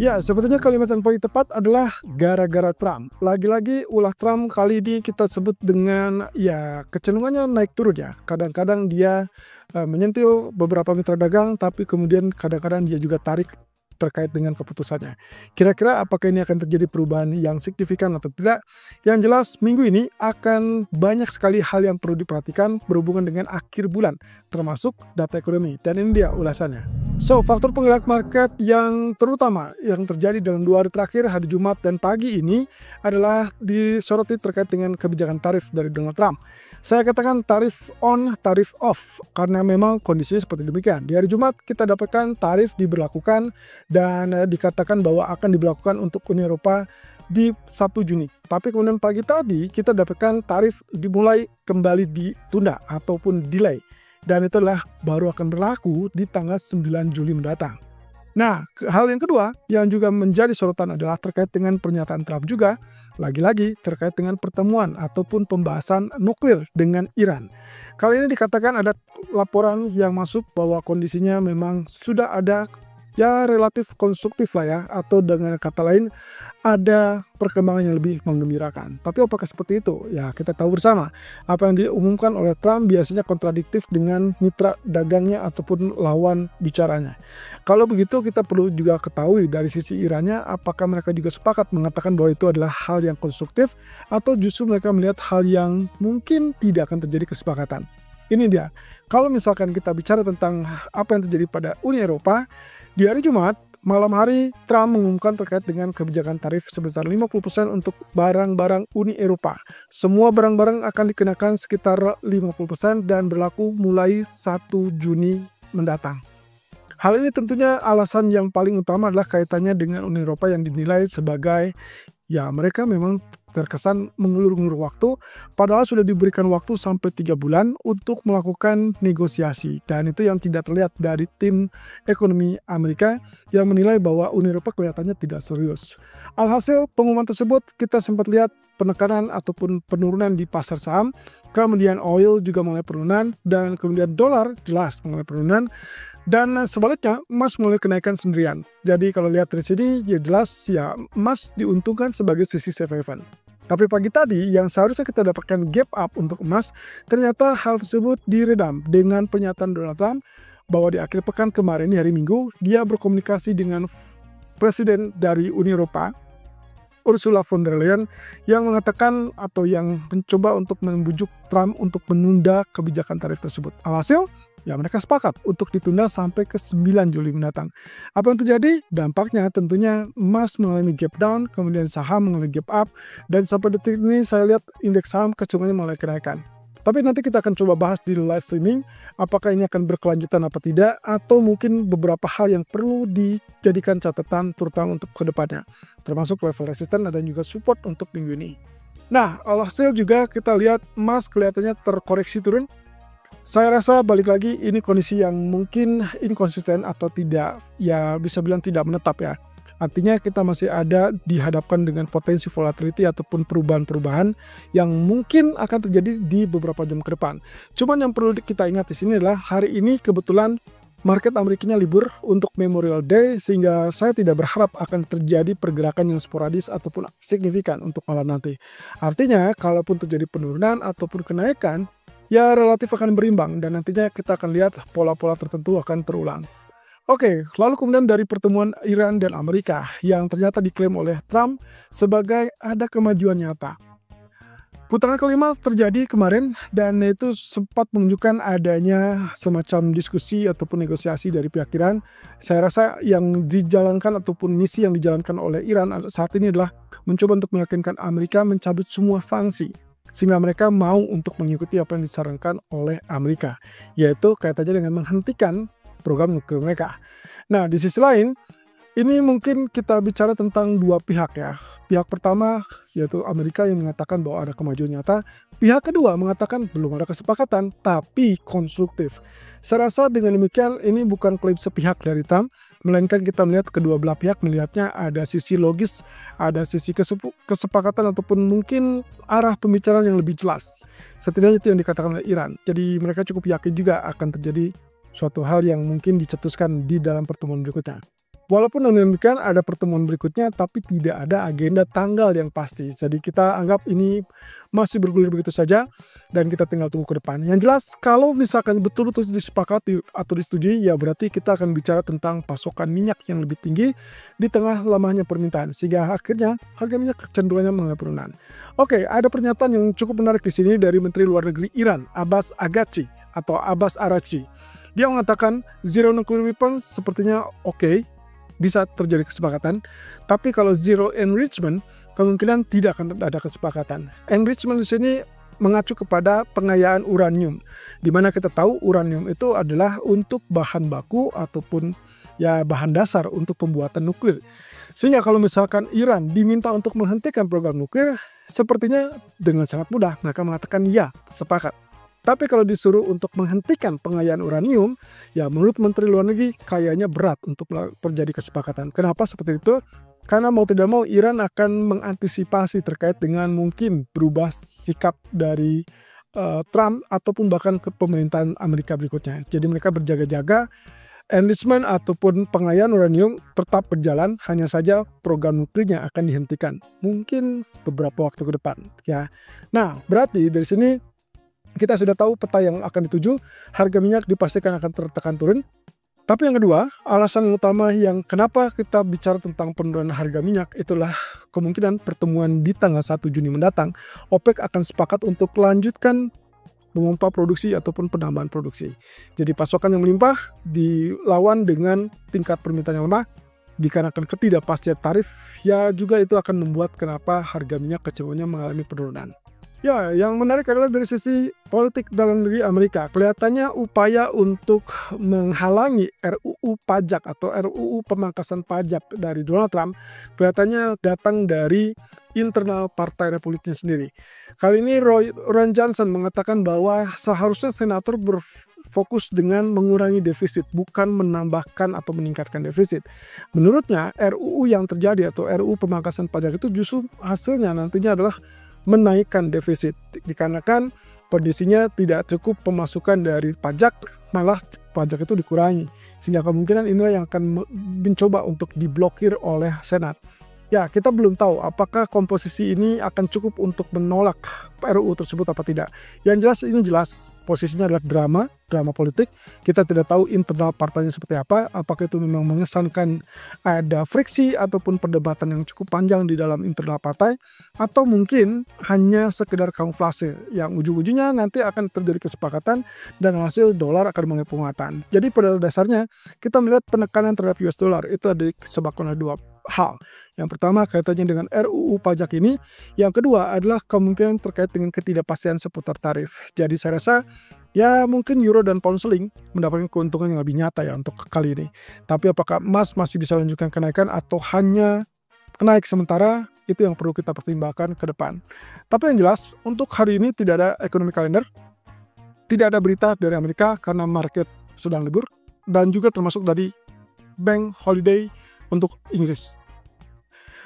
Ya, sebetulnya kalimat yang paling tepat adalah gara-gara Trump. Lagi-lagi ulah Trump kali ini kita sebut dengan ya kecenderungannya naik turun ya. Kadang-kadang dia menyentil beberapa mitra dagang, tapi kemudian kadang-kadang dia juga tarik terkait dengan keputusannya. Kira-kira apakah ini akan terjadi perubahan yang signifikan atau tidak? Yang jelas minggu ini akan banyak sekali hal yang perlu diperhatikan berhubungan dengan akhir bulan, termasuk data ekonomi. Dan ini dia ulasannya. So, faktor penggerak market yang terutama yang terjadi dalam 2 hari terakhir, hari Jumat dan pagi ini adalah disoroti terkait dengan kebijakan tarif dari Donald Trump. Saya katakan tarif on, tarif off, karena memang kondisinya seperti demikian. Di hari Jumat kita dapatkan tarif diberlakukan dan dikatakan bahwa akan diberlakukan untuk Uni Eropa di 1 Juni. Tapi kemudian pagi tadi kita dapatkan tarif dimulai kembali ditunda ataupun delay. Dan itu adalah baru akan berlaku di tanggal 9 Juli mendatang. Nah, hal yang kedua yang juga menjadi sorotan adalah terkait dengan pernyataan Trump juga, lagi-lagi terkait dengan pertemuan ataupun pembahasan nuklir dengan Iran. Kali ini dikatakan ada laporan yang masuk bahwa kondisinya memang sudah ada ya relatif konstruktif lah ya, atau dengan kata lain ada perkembangan yang lebih menggembirakan. Tapi apakah seperti itu? Ya kita tahu bersama apa yang diumumkan oleh Trump biasanya kontradiktif dengan mitra dagangnya ataupun lawan bicaranya. Kalau begitu kita perlu juga ketahui dari sisi Irannya apakah mereka juga sepakat mengatakan bahwa itu adalah hal yang konstruktif atau justru mereka melihat hal yang mungkin tidak akan terjadi kesepakatan. Ini dia, kalau misalkan kita bicara tentang apa yang terjadi pada Uni Eropa, di hari Jumat, malam hari Trump mengumumkan terkait dengan kebijakan tarif sebesar 50% untuk barang-barang Uni Eropa. Semua barang-barang akan dikenakan sekitar 50% dan berlaku mulai 1 Juni mendatang. Hal ini tentunya alasan yang paling utama adalah kaitannya dengan Uni Eropa yang dinilai sebagai ya mereka memang terkesan mengulur-ngulur waktu, padahal sudah diberikan waktu sampai 3 bulan untuk melakukan negosiasi. Dan itu yang tidak terlihat dari tim ekonomi Amerika yang menilai bahwa Uni Eropa kelihatannya tidak serius. Alhasil pengumuman tersebut kita sempat lihat penekanan ataupun penurunan di pasar saham, kemudian oil juga mulai penurunan, dan kemudian dolar jelas mulai penurunan. Dan sebaliknya emas mulai kenaikan sendirian. Jadi kalau lihat dari sini ya jelas ya emas diuntungkan sebagai sisi safe haven. Tapi pagi tadi yang seharusnya kita dapatkan gap up untuk emas, ternyata hal tersebut diredam dengan pernyataan Donald Trump bahwa di akhir pekan kemarin di hari Minggu dia berkomunikasi dengan presiden dari Uni Eropa Ursula von der Leyen yang mengatakan atau yang mencoba untuk membujuk Trump untuk menunda kebijakan tarif tersebut. Alhasil ya mereka sepakat untuk ditunda sampai ke 9 Juli mendatang. Apa yang terjadi? Dampaknya tentunya emas mengalami gap down, kemudian saham mengalami gap up, dan sampai detik ini saya lihat indeks saham kecenderungannya mulai kenaikan. Tapi nanti kita akan coba bahas di live streaming, apakah ini akan berkelanjutan apa tidak, atau mungkin beberapa hal yang perlu dijadikan catatan terutama untuk kedepannya, termasuk level resisten dan juga support untuk minggu ini. Nah, alhasil juga kita lihat emas kelihatannya terkoreksi turun. Saya rasa balik lagi ini kondisi yang mungkin inkonsisten atau tidak, ya bisa bilang tidak menetap ya. Artinya kita masih ada dihadapkan dengan potensi volatility ataupun perubahan-perubahan yang mungkin akan terjadi di beberapa jam ke depan. Cuman yang perlu kita ingat di sini adalah hari ini kebetulan market Amerikanya libur untuk Memorial Day, sehingga saya tidak berharap akan terjadi pergerakan yang sporadis ataupun signifikan untuk malam nanti. Artinya kalaupun terjadi penurunan ataupun kenaikan, ya relatif akan berimbang dan nantinya kita akan lihat pola-pola tertentu akan terulang. Oke, lalu kemudian dari pertemuan Iran dan Amerika yang ternyata diklaim oleh Trump sebagai ada kemajuan nyata. Putaran kelima terjadi kemarin dan itu sempat menunjukkan adanya semacam diskusi ataupun negosiasi dari pihak Iran. Saya rasa yang dijalankan ataupun misi yang dijalankan oleh Iran saat ini adalah mencoba untuk meyakinkan Amerika mencabut semua sanksi, sehingga mereka mau untuk mengikuti apa yang disarankan oleh Amerika, yaitu kaitannya dengan menghentikan program nuklir mereka. Nah, di sisi lain, ini mungkin kita bicara tentang dua pihak ya. Pihak pertama yaitu Amerika yang mengatakan bahwa ada kemajuan nyata. Pihak kedua mengatakan belum ada kesepakatan, tapi konstruktif. Saya rasa dengan demikian ini bukan klaim sepihak dari Trump, melainkan kita melihat kedua belah pihak melihatnya ada sisi logis, ada sisi kesepakatan ataupun mungkin arah pembicaraan yang lebih jelas. Setidaknya itu yang dikatakan oleh Iran. Jadi mereka cukup yakin juga akan terjadi suatu hal yang mungkin dicetuskan di dalam pertemuan berikutnya. Walaupun demikian ada pertemuan berikutnya, tapi tidak ada agenda tanggal yang pasti. Jadi kita anggap ini masih bergulir begitu saja dan kita tinggal tunggu ke depan. Yang jelas kalau misalkan betul-betul disepakati atau disetujui, ya berarti kita akan bicara tentang pasokan minyak yang lebih tinggi di tengah lamahnya permintaan, sehingga akhirnya harga minyak kecenderungannya mengalami penurunan. Oke, ada pernyataan yang cukup menarik di sini dari Menteri Luar Negeri Iran, Abbas Araghchi atau Abbas Araghchi. Dia mengatakan zero nuclear weapons sepertinya oke, bisa terjadi kesepakatan, tapi kalau zero enrichment kemungkinan tidak akan ada kesepakatan. Enrichment di sini mengacu kepada pengayaan uranium, di mana kita tahu uranium itu adalah untuk bahan baku ataupun ya bahan dasar untuk pembuatan nuklir. Sehingga kalau misalkan Iran diminta untuk menghentikan program nuklir, sepertinya dengan sangat mudah mereka mengatakan ya, sepakat. Tapi kalau disuruh untuk menghentikan pengayaan uranium, ya menurut Menteri Luar Negeri kayaknya berat untuk terjadi kesepakatan. Kenapa seperti itu? Karena mau tidak mau Iran akan mengantisipasi terkait dengan mungkin berubah sikap dari Trump ataupun bahkan ke pemerintahan Amerika berikutnya. Jadi mereka berjaga-jaga, enrichment ataupun pengayaan uranium tetap berjalan, hanya saja program nuklirnya akan dihentikan. Mungkin beberapa waktu ke depan. Ya. Nah, berarti dari sini kita sudah tahu peta yang akan dituju, harga minyak dipastikan akan tertekan turun. Tapi yang kedua, alasan utama yang kenapa kita bicara tentang penurunan harga minyak itulah kemungkinan pertemuan di tanggal 1 Juni mendatang, OPEC akan sepakat untuk melanjutkan memompa produksi ataupun penambahan produksi. Jadi pasokan yang melimpah dilawan dengan tingkat permintaan yang lemah, dikarenakan ketidakpastian tarif, ya juga itu akan membuat kenapa harga minyak kecenderungannya mengalami penurunan. Ya, yang menarik adalah dari sisi politik dalam negeri Amerika. Kelihatannya upaya untuk menghalangi RUU pajak atau RUU pemangkasan pajak dari Donald Trump kelihatannya datang dari internal Partai Republiknya sendiri. Kali ini Ron Johnson mengatakan bahwa seharusnya senator berfokus dengan mengurangi defisit, bukan menambahkan atau meningkatkan defisit. Menurutnya, RUU yang terjadi atau RUU pemangkasan pajak itu justru hasilnya nantinya adalah menaikkan defisit, dikarenakan kondisinya tidak cukup pemasukan dari pajak, malah pajak itu dikurangi, sehingga kemungkinan inilah yang akan mencoba untuk diblokir oleh Senat. Ya, kita belum tahu apakah komposisi ini akan cukup untuk menolak RUU tersebut apa tidak. Yang jelas ini jelas posisinya adalah drama politik. Kita tidak tahu internal partainya seperti apa, apakah itu memang mengesankan ada friksi ataupun perdebatan yang cukup panjang di dalam internal partai, atau mungkin hanya sekedar kamuflase yang ujung-ujungnya nanti akan terjadi kesepakatan dan hasil dolar akan mengalami penguatan. Jadi pada dasarnya kita melihat penekanan terhadap US dollar itu ada disebabkan oleh dua hal. Yang pertama kaitannya dengan RUU pajak ini, yang kedua adalah kemungkinan terkait dengan ketidakpastian seputar tarif. Jadi saya rasa ya mungkin euro dan pound sterling mendapatkan keuntungan yang lebih nyata ya untuk kali ini. Tapi apakah emas masih bisa lanjutkan kenaikan atau hanya naik sementara, itu yang perlu kita pertimbangkan ke depan. Tapi yang jelas untuk hari ini tidak ada economic calendar, tidak ada berita dari Amerika karena market sedang libur, dan juga termasuk dari bank holiday untuk Inggris.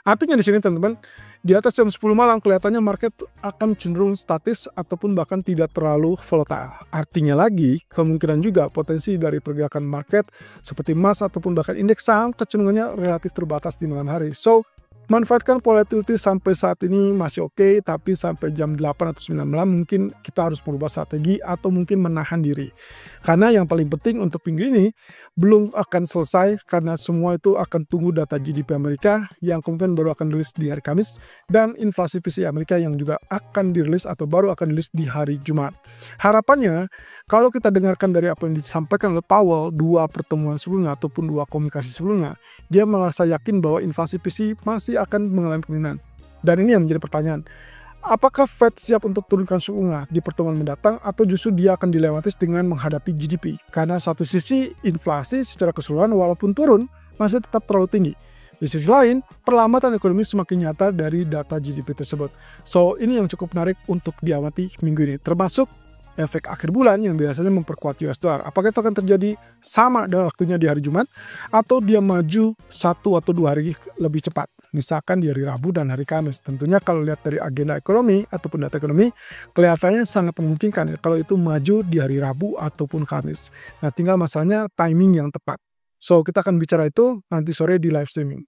Artinya di sini teman-teman, di atas jam 10 malam kelihatannya market akan cenderung statis ataupun bahkan tidak terlalu volatile. Artinya lagi, kemungkinan juga potensi dari pergerakan market seperti emas ataupun bahkan indeks saham kecenderungannya relatif terbatas di malam hari. So, manfaatkan volatility sampai saat ini masih oke, tapi sampai jam 8 atau 9 malam mungkin kita harus merubah strategi atau mungkin menahan diri. Karena yang paling penting untuk minggu ini belum akan selesai karena semua itu akan tunggu data GDP Amerika yang kemudian baru akan dirilis di hari Kamis, dan inflasi PCE Amerika yang juga akan dirilis atau baru akan dirilis di hari Jumat. Harapannya kalau kita dengarkan dari apa yang disampaikan oleh Powell dua pertemuan sebelumnya ataupun dua komunikasi sebelumnya, dia merasa yakin bahwa inflasi PCE masih akan mengalami penurunan. Dan ini yang menjadi pertanyaan, apakah Fed siap untuk turunkan suku bunga di pertemuan mendatang atau justru dia akan dilewati dengan menghadapi GDP? Karena satu sisi inflasi secara keseluruhan walaupun turun masih tetap terlalu tinggi. Di sisi lain, perlambatan ekonomi semakin nyata dari data GDP tersebut. So, ini yang cukup menarik untuk diamati minggu ini, termasuk efek akhir bulan yang biasanya memperkuat US dollar. Apakah itu akan terjadi sama dengan waktunya di hari Jumat, atau dia maju 1 atau 2 hari lebih cepat, misalkan di hari Rabu dan hari Kamis. Tentunya kalau lihat dari agenda ekonomi ataupun data ekonomi, kelihatannya sangat memungkinkan ya kalau itu maju di hari Rabu ataupun Kamis. Nah, tinggal masalahnya timing yang tepat. So, kita akan bicara itu nanti sore di live streaming.